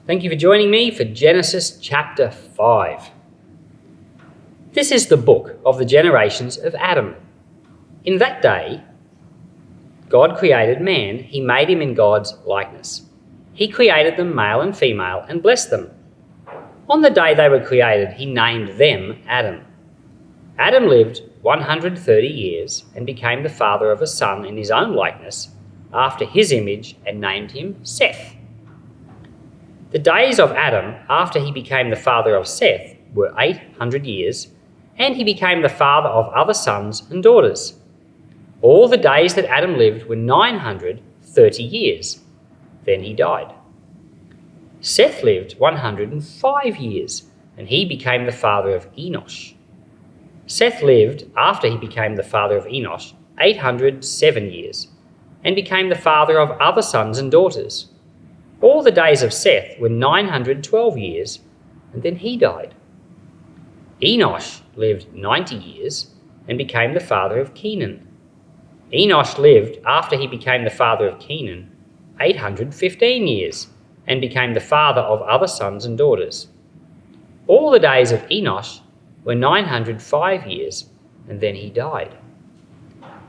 Thank you for joining me for Genesis chapter 5. This is the book of the generations of Adam. In that day, God created man. He made him in God's likeness. He created them male and female and blessed them. On the day they were created, he named them Adam. Adam lived 130 years and became the father of a son in his own likeness, after his image, and named him Seth. The days of Adam after he became the father of Seth were 800 years, and he became the father of other sons and daughters. All the days that Adam lived were 930 years. Then he died. Seth lived 105 years, and he became the father of Enosh. Seth lived, after he became the father of Enosh, 807 years, and became the father of other sons and daughters. All the days of Seth were 912 years, and then he died. Enosh lived 90 years and became the father of Kenan. Enosh lived, after he became the father of Kenan, 815 years and became the father of other sons and daughters. All the days of Enosh were 905 years, and then he died.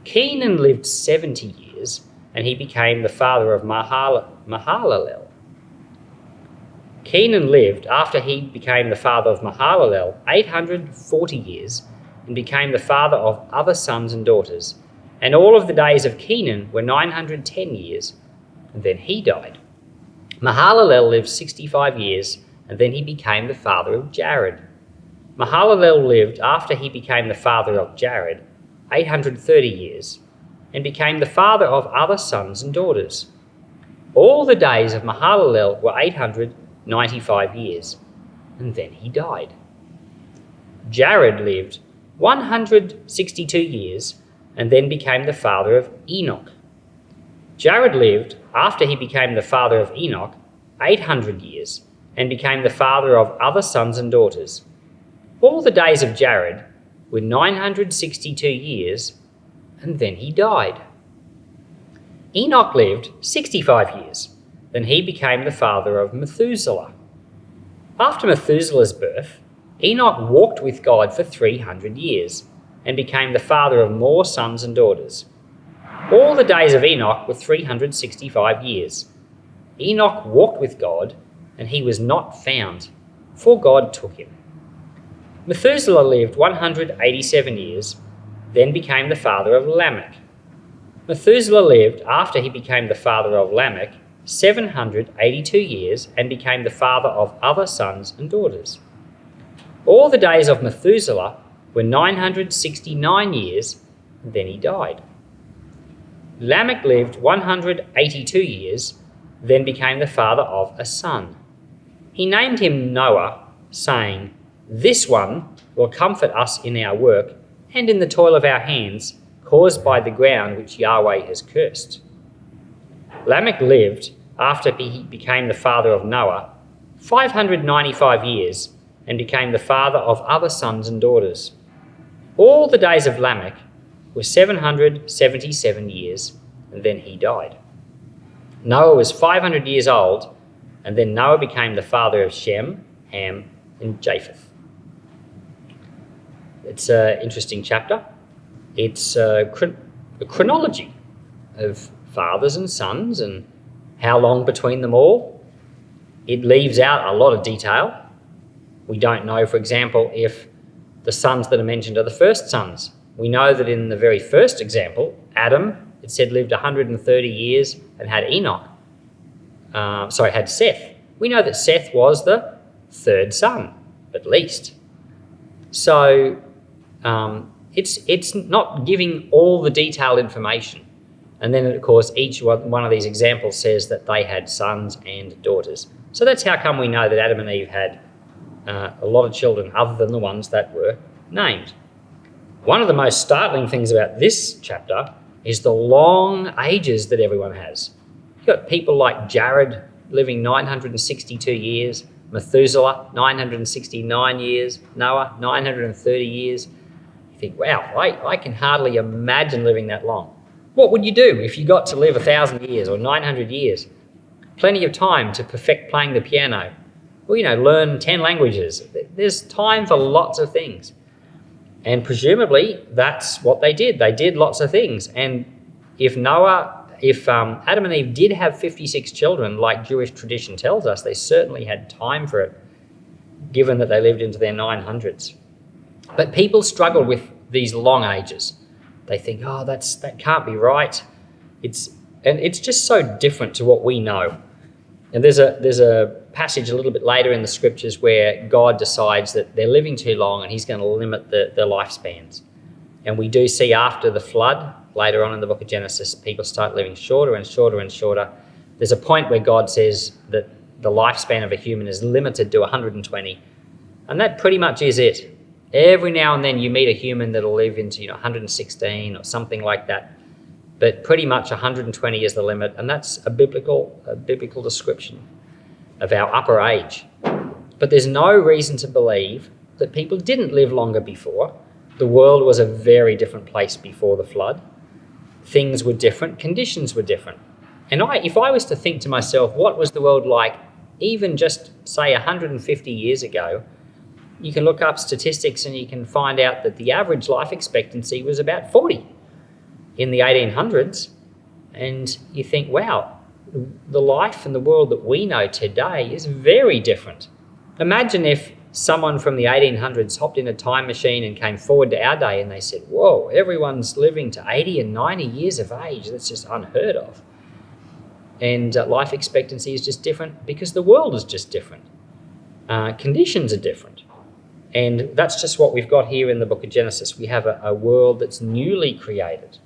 Kenan lived 70 years, and he became the father of Mahalalel. Kenan lived, after he became the father of Mahalalel, 840 years and became the father of other sons and daughters. And all of the days of Kenan were 910 years, and then he died. Mahalalel lived 65 years, and then he became the father of Jared. Mahalalel lived, after he became the father of Jared, 830 years, and became the father of other sons and daughters. All the days of Mahalalel were 895 years, and then he died. Jared lived 162 years, and then became the father of Enoch. Jared lived, after he became the father of Enoch, 800 years, and became the father of other sons and daughters. All the days of Jared were 962 years, and then he died. Enoch lived 65 years. Then he became the father of Methuselah. After Methuselah's birth, Enoch walked with God for 300 years and became the father of more sons and daughters. All the days of Enoch were 365 years. Enoch walked with God, and he was not found, for God took him. Methuselah lived 187 years, then became the father of Lamech. Methuselah lived, after he became the father of Lamech, 782 years and became the father of other sons and daughters. All the days of Methuselah were 969 years, and then he died. Lamech lived 182 years, then became the father of a son. He named him Noah, saying, "This one will comfort us in our work and in the toil of our hands, caused by the ground which Yahweh has cursed." Lamech lived, after he became the father of Noah, 595 years and became the father of other sons and daughters. All the days of Lamech were 777 years, and then he died. Noah was 500 years old, and then Noah became the father of Shem, Ham, and Japheth. It's an interesting chapter. It's a chronology of fathers and sons and how long between them all. It leaves out a lot of detail. We don't know, for example, if the sons that are mentioned are the first sons. We know that in the very first example, Adam, it said, lived 130 years and had had Seth. We know that Seth was the third son, at least. So it's not giving all the detailed information. And then, of course, each one of these examples says that they had sons and daughters. So that's how come we know that Adam and Eve had a lot of children other than the ones that were named. One of the most startling things about this chapter is the long ages that everyone has. You've got people like Jared living 962 years, Methuselah 969 years, Noah 930 years. You think, wow, I can hardly imagine living that long. What would you do if you got to live 1,000 years or 900 years? plenty of time to perfect playing the piano, or, learn 10 languages. There's time for lots of things. And presumably that's what they did. They did lots of things. And if Adam and Eve did have 56 children, like Jewish tradition tells us, they certainly had time for it, given that they lived into their 900s. But people struggle with these long ages. They think, oh, that can't be right. It's just so different to what we know. And there's a passage a little bit later in the scriptures where God decides that they're living too long and he's going to limit their lifespans. And we do see after the flood, later on in the book of Genesis, people start living shorter and shorter and shorter. There's a point where God says that the lifespan of a human is limited to 120. And that pretty much is it. Every now and then you meet a human that'll live into 116 or something like that. But pretty much 120 is the limit, and that's a biblical description of our upper age. But there's no reason to believe that people didn't live longer before. The world was a very different place before the flood. Things were different, conditions were different. And if I was to think to myself, what was the world like even just, say, 150 years ago, you can look up statistics and you can find out that the average life expectancy was about 40 in the 1800s. And you think, wow, the life and the world that we know today is very different. Imagine if someone from the 1800s hopped in a time machine and came forward to our day and they said, whoa, everyone's living to 80 and 90 years of age. That's just unheard of. And life expectancy is just different because the world is just different. Conditions are different. And that's just what we've got here in the book of Genesis. We have a world that's newly created.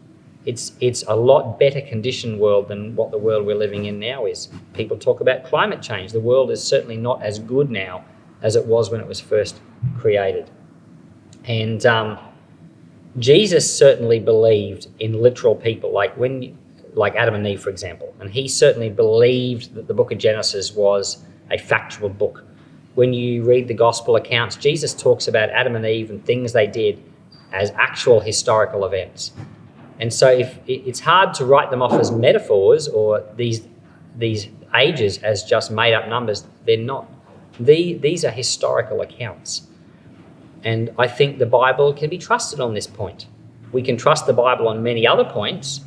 It's a lot better conditioned world than what the world we're living in now is. People talk about climate change. The world is certainly not as good now as it was when it was first created. And Jesus certainly believed in literal people, like Adam and Eve, for example. And he certainly believed that the book of Genesis was a factual book. When you read the gospel accounts, Jesus talks about Adam and Eve and things they did as actual historical events. And so it's hard to write them off as metaphors or these ages as just made-up numbers. They're not. These are historical accounts. And I think the Bible can be trusted on this point. We can trust the Bible on many other points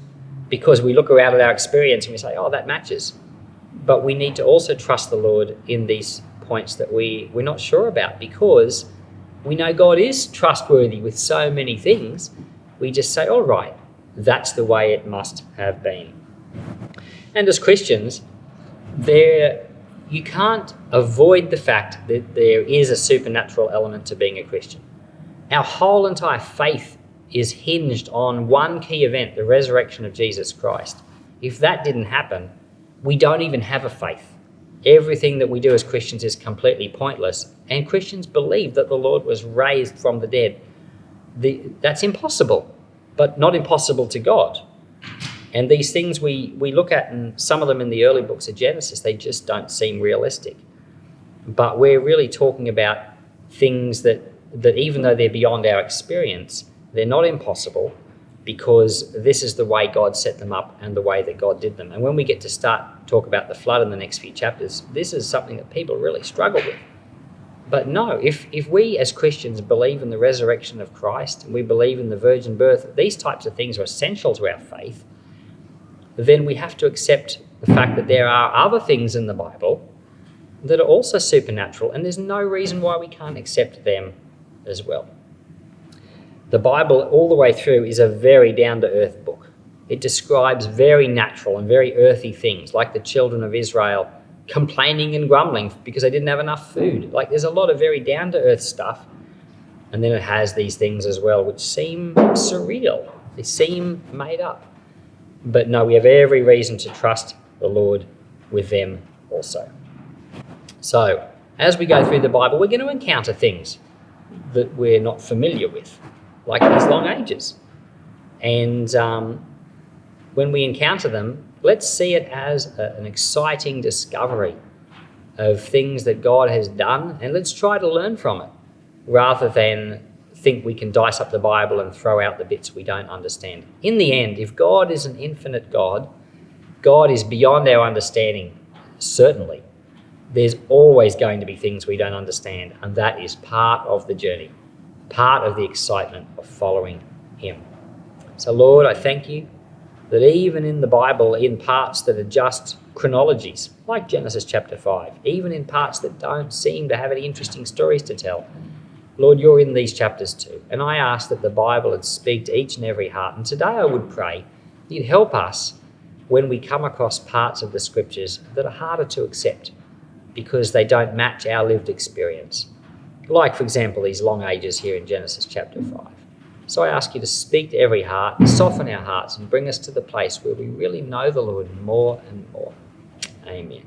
because we look around at our experience and we say, oh, that matches. But we need to also trust the Lord in these points that we're not sure about, because we know God is trustworthy with so many things. We just say, all right, that's the way it must have been. And as Christians, you can't avoid the fact that there is a supernatural element to being a Christian. Our whole entire faith is hinged on one key event, the resurrection of Jesus Christ. If that didn't happen, we don't even have a faith. Everything that we do as Christians is completely pointless, and Christians believe that the Lord was raised from the dead. That's impossible, but not impossible to God. And these things we look at, and some of them in the early books of Genesis, they just don't seem realistic. But we're really talking about things that even though they're beyond our experience, they're not impossible, because this is the way God set them up and the way that God did them. And when we get to talk about the flood in the next few chapters, this is something that people really struggle with. But no, if we as Christians believe in the resurrection of Christ, and we believe in the virgin birth, these types of things are essential to our faith, then we have to accept the fact that there are other things in the Bible that are also supernatural, and there's no reason why we can't accept them as well. The Bible all the way through is a very down-to-earth book. It describes very natural and very earthy things, like the children of Israel complaining and grumbling because they didn't have enough food. Like, there's a lot of very down-to-earth stuff. And then it has these things as well which seem surreal. They seem made up. But no, we have every reason to trust the Lord with them also. So, as we go through the Bible, we're going to encounter things that we're not familiar with, like these long ages. And when we encounter them, let's see it as an exciting discovery of things that God has done, and let's try to learn from it, rather than think we can dice up the Bible and throw out the bits we don't understand. In the end, if God is an infinite God, God is beyond our understanding. Certainly, there's always going to be things we don't understand, and that is part of the journey, part of the excitement of following him. So, Lord, I thank you that even in the Bible, in parts that are just chronologies, like Genesis chapter 5, even in parts that don't seem to have any interesting stories to tell, Lord, you're in these chapters too. And I ask that the Bible would speak to each and every heart. And today I would pray that you'd help us when we come across parts of the scriptures that are harder to accept because they don't match our lived experience. Like, for example, these long ages here in Genesis chapter 5. So I ask you to speak to every heart, soften our hearts, and bring us to the place where we really know the Lord more and more. Amen.